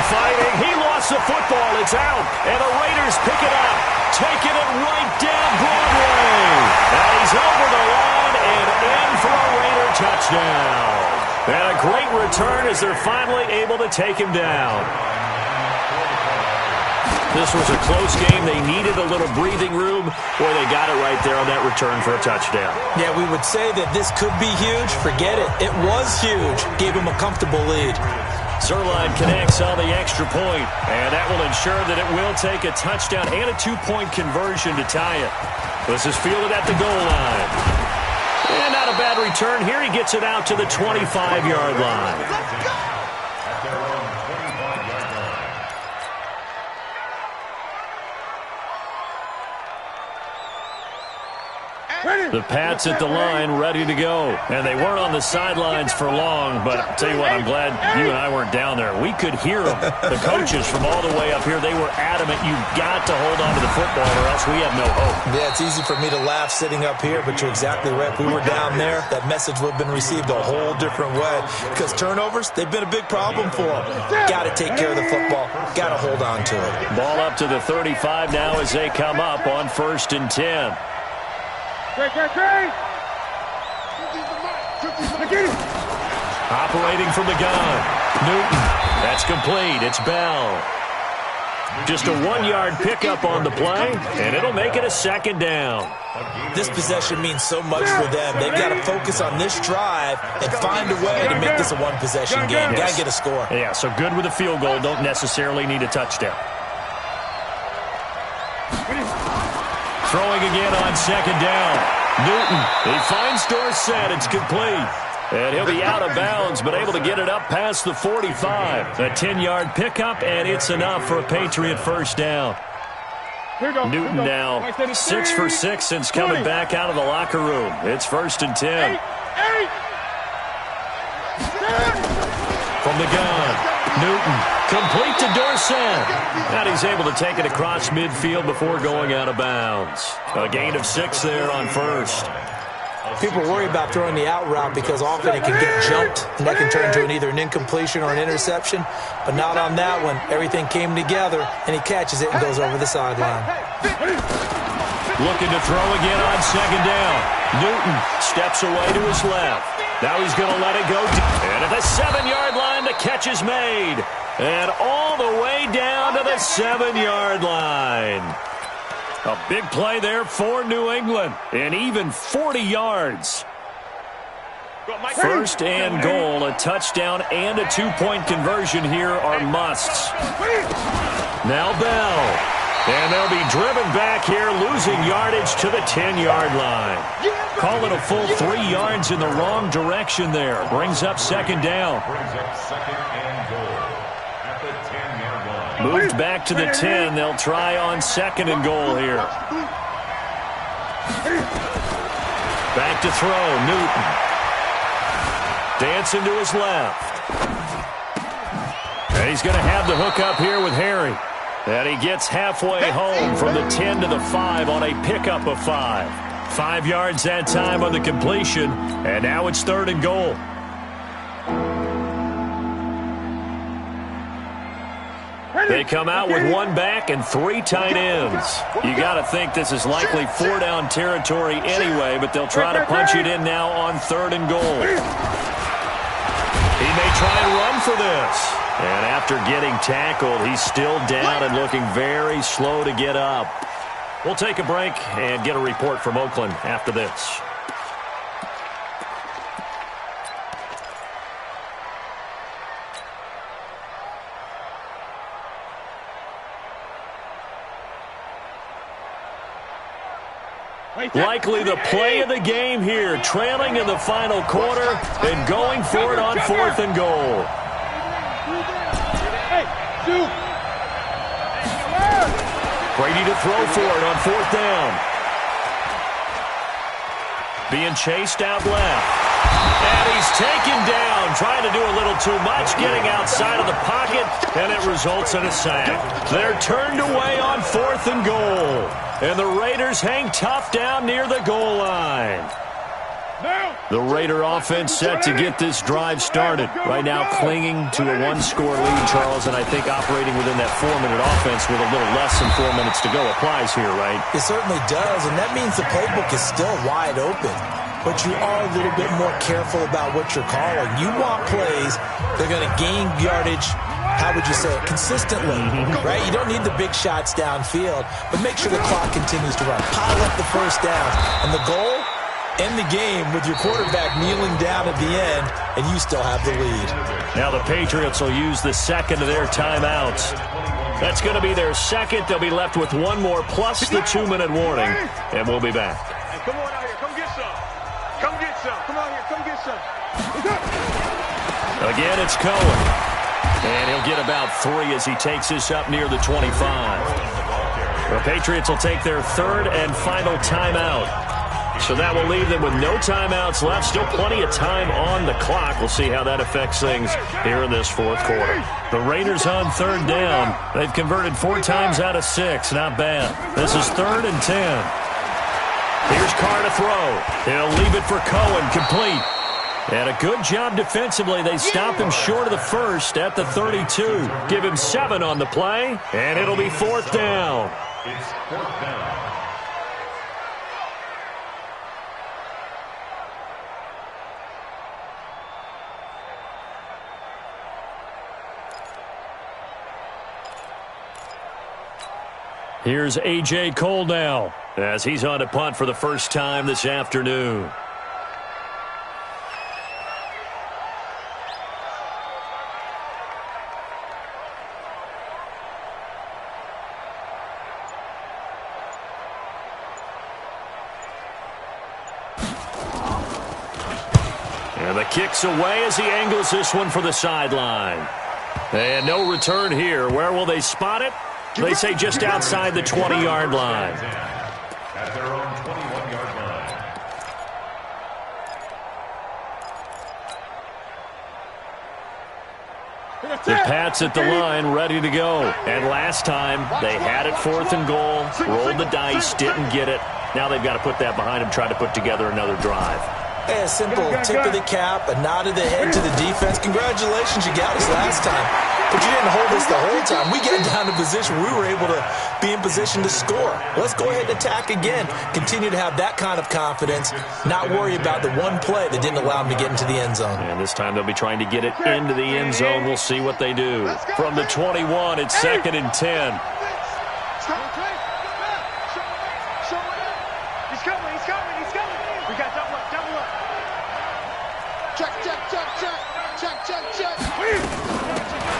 fighting. He lost the football. It's out. And the Raiders pick it up. Taking it right down Broadway. And he's over the line and in for a Raider touchdown. And a great return as they're finally able to take him down. This was a close game. They needed a little breathing room. Boy, they got it right there on that return for a touchdown. Yeah, we would say that this could be huge. Forget it. It was huge. Gave him a comfortable lead. Zerline connects on the extra point, and that will ensure that it will take a touchdown and a 2-point conversion to tie it. This is fielded at the goal line. And not a bad return here. He gets it out to the 25-yard line. At their own 25-yard The Pats at the line, ready to go. And they weren't on the sidelines for long, but I'll tell you what, I'm glad you and I weren't down there. We could hear them, the coaches from all the way up here. They were adamant, you've got to hold on to the football or else we have no hope. Yeah, it's easy for me to laugh sitting up here, but you're exactly right. If we were down there, that message would have been received a whole different way. Because turnovers, they've been a big problem for them. Got to take care of the football. Got to hold on to it. Ball up to the 35 now as they come up on 1st and 10. Operating from the gun. Newton. That's complete. It's Bell. Just a 1-yard pickup on the play, and it'll make it a 2nd down. This possession means so much for them. They've got to focus on this drive and find a way to make this a one-possession game. Got to get a score. Yeah, so good with a field goal. Don't necessarily need a touchdown. Throwing again on 2nd down. Newton, he finds Dorsett. It's complete. And he'll be out of bounds, but able to get it up past the 45. A 10-yard pickup, and it's enough for a Patriot 1st down. Newton now 6 for 6 since coming back out of the locker room. It's 1st and 10. From the gun. Newton, complete to Dorsett. And he's able to take it across midfield before going out of bounds. A gain of 6 there on 1st. People worry about throwing the out route because often it can get jumped, and that can turn into either an incompletion or an interception. But not on that one. Everything came together, and he catches it and goes over the sideline. Looking to throw again on 2nd down. Newton steps away to his left. Now he's going to let it go. And at the 7-yard line, the catch is made. And all the way down to the 7-yard line. A big play there for New England. And even 40 yards. 1st and goal. A touchdown and a 2-point conversion here are musts. Now Bell. And they'll be driven back here, losing yardage to the 10-yard line. Call it a full 3 yards in the wrong direction there. Brings up 2nd down. Moved back to the 10. They'll try on 2nd and goal here. Back to throw. Newton. Dancing to his left. And he's going to have the hook up here with Harry. And he gets halfway home from the 10 to the 5 on a pickup of 5. 5 yards that time on the completion. And now it's 3rd and goal. They come out with 1 back and 3 tight ends. You got to think this is likely 4-down territory anyway, but they'll try to punch it in now on 3rd and goal. He may try and run for this. And after getting tackled, he's still down and looking very slow to get up. We'll take a break and get a report from Oakland after this. Likely the play of the game here, trailing in the final quarter and going for it on 4th and goal. Brady to throw for it on 4th down. Being chased out left. And he's taken down, trying to do a little too much, getting outside of the pocket, and it results in a sack. They're turned away on 4th and goal. And the Raiders hang tough down near the goal line. The Raider offense set to get this drive started. Right now clinging to a 1-score lead, Charles, and I think operating within that 4-minute offense with a little less than 4 minutes to go applies here, right? It certainly does, and that means the playbook is still wide open. But you are a little bit more careful about what you're calling. You want plays that are going to gain yardage, how would you say it, consistently, right? You don't need the big shots downfield, but make sure the clock continues to run. Pile up the first downs. And the goal, end the game with your quarterback kneeling down at the end, and you still have the lead. Now the Patriots will use the 2nd of their timeouts. That's going to be their 2nd. They'll be left with 1 more plus the 2-minute warning, and we'll be back. Hey, come on out here. Come get some. Come get some. Come out here. Come get some. Again, it's Cohen. And he'll get about 3 as he takes this up near the 25. The Patriots will take their 3rd and final timeout. So that will leave them with no timeouts left. Still plenty of time on the clock. We'll see how that affects things here in this fourth quarter. The Raiders on third down. They've converted 4 times out of 6. Not bad. This is 3rd and 10. Here's Carr to throw. He'll leave it for Cohen, complete. And a good job defensively. They stop him short of the first at the 32. Give him 7 on the play, and it'll be 4th down. It's 4th down. Here's A.J. Cole now as he's on to punt for the first time this afternoon. And the kick's away as he angles this one for the sideline. And no return here. Where will they spot it? They say just outside the 20-yard line. At their own 21-yard line. The Pats at the line, ready to go. And last time, they had it 4th and goal, rolled the dice, didn't get it. Now they've got to put that behind them, try to put together another drive. Hey, a simple tip of the cap, a nod of the head to the defense. Congratulations, you got us last time. But you didn't hold us the whole time. We got down to position where we were able to be in position to score. Let's go ahead and attack again. Continue to have that kind of confidence, not worry about the one play that didn't allow them to get into the end zone. And this time they'll be trying to get it into the end zone. We'll see what they do. From the 21, it's 2nd and 10.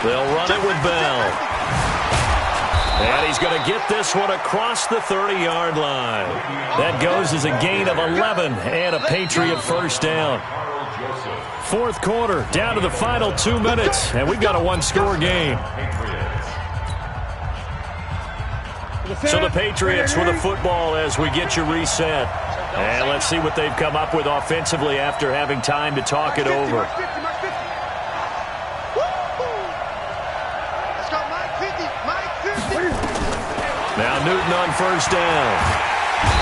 They'll run it with Bell. And he's going to get this one across the 30-yard line. That goes as a gain of 11 and a Patriot first down. 4th quarter, down to the final 2 minutes, and we've got a one-score game. So the Patriots with a football as we get you reset. And let's see what they've come up with offensively after having time to talk it over. Now Newton on first down.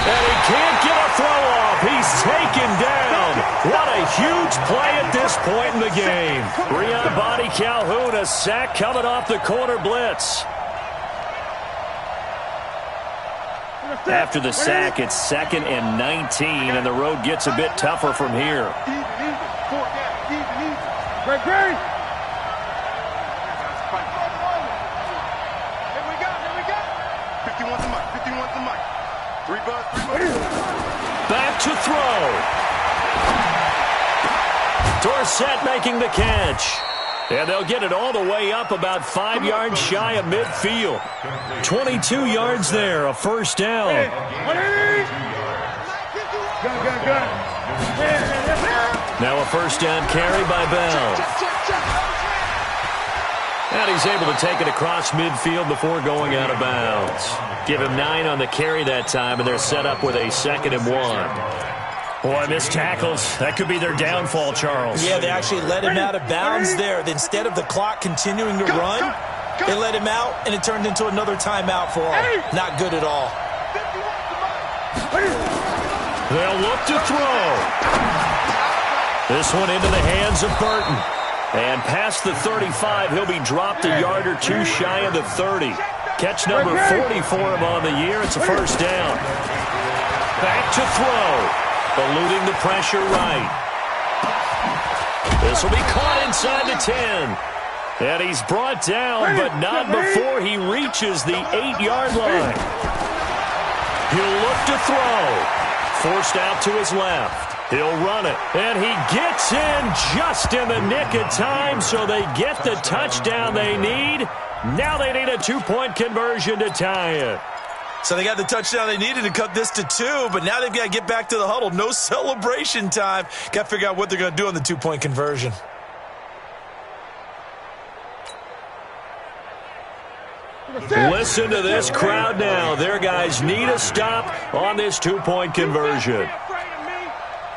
And he can't get a throw off. He's taken down. What a huge play at this point in the game. Breon Body Calhoun, a sack coming off the corner blitz. After the sack, it's 2nd and 19, and the road gets a bit tougher from here. Great. Back to throw. Dorsett making the catch. And they'll get it all the way up about 5 yards shy of midfield. 22 yards there, a first down. Now a first down carry by Bell. And he's able to take it across midfield before going out of bounds. Give him 9 on the carry that time, and they're set up with a 2nd and 1. Boy, missed tackles. That could be their downfall, Charles. Yeah, they actually let him out of bounds there. Instead of the clock continuing to run, they let him out, and it turned into another timeout for him. Not good at all. They'll look to throw. This one into the hands of Burton. And past the 35, he'll be dropped a yard or 2 shy of the 30. Catch number 40 for him on the year. It's a first down. Back to throw. Eluding the pressure right. This will be caught inside the 10. And he's brought down, but not before he reaches the 8-yard line. He'll look to throw. Forced out to his left. He'll run it, and he gets in just in the nick of time, so they get the touchdown they need. Now they need a 2-point conversion to tie it. So they got the touchdown they needed to cut this to 2, but now they've got to get back to the huddle. No celebration time. Got to figure out what they're going to do on the 2-point conversion. Listen to this crowd now. Their guys need a stop on this 2-point conversion.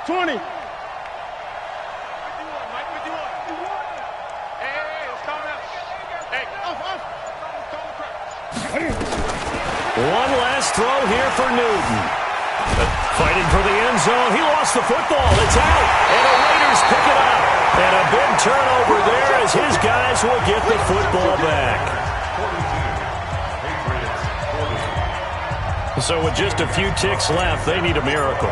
20. One last throw here for Newton. Fighting for the end zone. He lost the football. It's out. And the Raiders pick it up. And a big turnover there as his guys will get the football back. So with just a few ticks left, they need a miracle.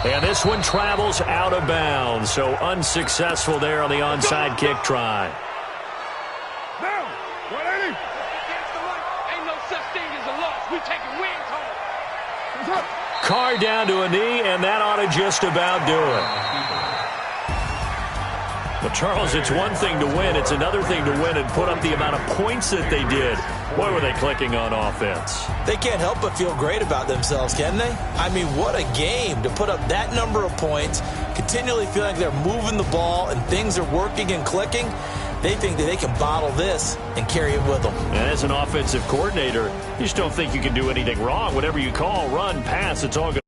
And this one travels out of bounds. So unsuccessful there on the onside kick try. Down. 180. Ain't no such thing as a loss. We taking wins home. What's up? Carr down to a knee, and that ought to just about do it. But, Charles, it's one thing to win. It's another thing to win and put up the amount of points that they did. Boy, were they clicking on offense. They can't help but feel great about themselves, can they? I mean, what a game to put up that number of points, continually feeling like they're moving the ball and things are working and clicking. They think that they can bottle this and carry it with them. And as an offensive coordinator, you just don't think you can do anything wrong. Whatever you call, run, pass, it's all good.